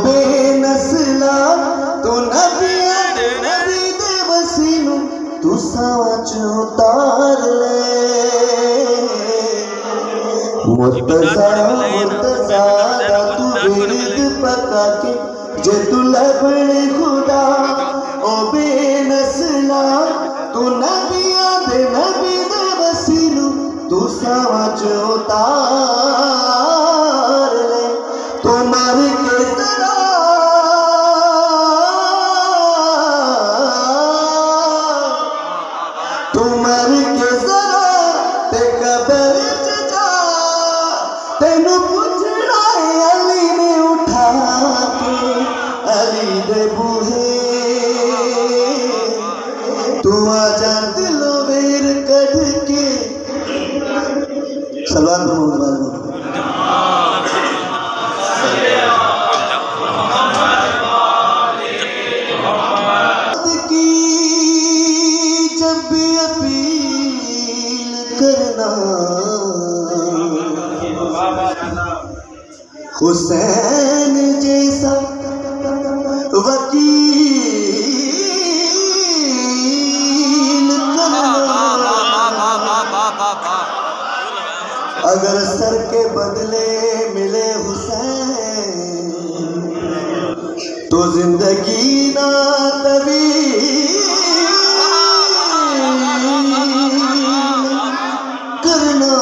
बेनस्ला तो नबिया नबी दे वसीनू तू साच उतार ले मुर्तजा मुर्तजा तू विरद पका के जे तू लबड़े खुदा ओ बेनस्ला तू नबिया दे नबी दे वसीनू तू साच उतार ले तो मर के जरा तू मर के जरा ते कबर च जा तेनू पुछना है अली ने उठा के अली दे बूहे तू आजा दिलो वेर कढ़ के सलवार मोहम्मद की जब भी अपील करना हुसैन जैसा वकील करना अगर सर के बदले मिले हुसैन तो जिंदगी ना तवील करना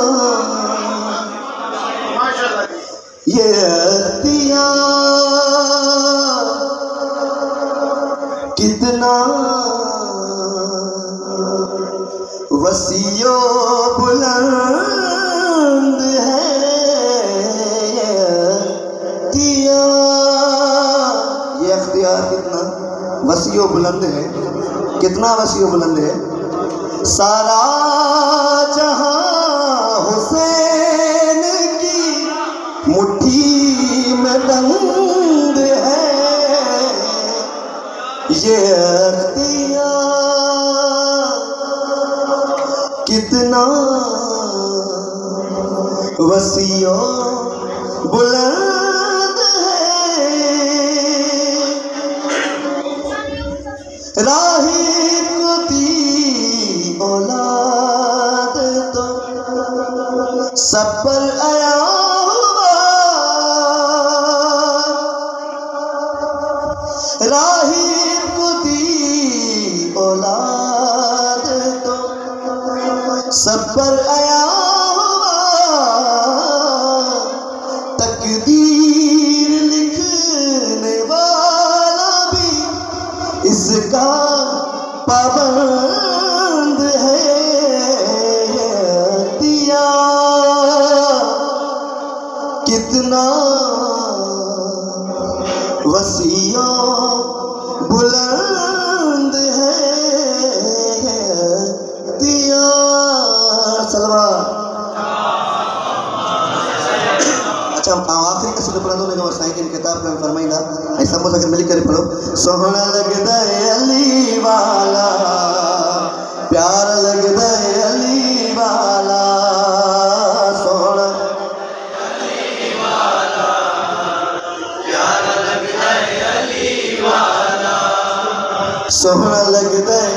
ये अख्तियार कितना वसीयो बुलंद है ये अख्तियार कितना वसीयो बुलंद है कितना वसीयो बुलंद है सारा जहां हुसैन की मुट्ठी में बंद है ये अख्तियार कितना वसीयो बुलंद है राही को दी औलाद तो सब पर आया राही को दी औलाद तो सब पर आया तकदीर लिखने वाला भी इसका पाबंद है दिया कितना वसीयो बुलंद है दिया सलवार अच्छा आखिरी कसीदा पढ़ा दो लेकिन साईं की किताब में फरमाइंदा ऐसा मौका अगर मिल कर पढ़ो सोहना लगदा है अली वाला प्यार लगदा है अली वाला सोहना सोहना लगदा है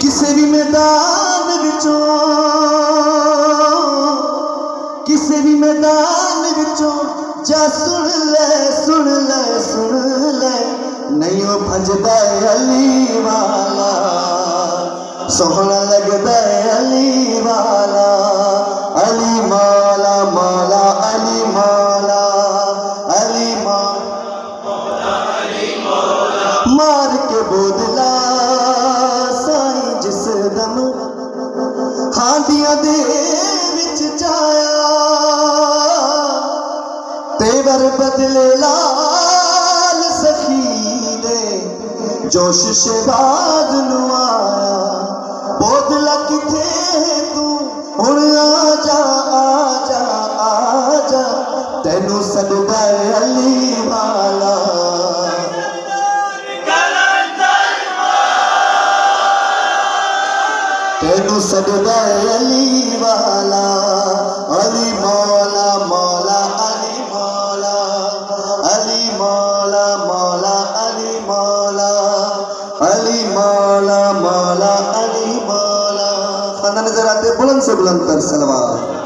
किसी भी मैदान विचों किसी भी मैदान विचों जा सुन ले सुन ले सुन ले नहीं वो भजदा है अली वाला सोहना लगदा है अली वाला अली माला माला अली माला अली माला मार के बोदला साईं जिस दम हांडियां दे विच जाया तेवर बदले लाल सखी दे जोश शहबाज नू आया बोदला किथे तू हुण आजा आजा आजा तेनू सददा है अली वाला तेनू सददा है अली वाला अली मौला नजर आते बुलंद से बुलंद तर सलवार।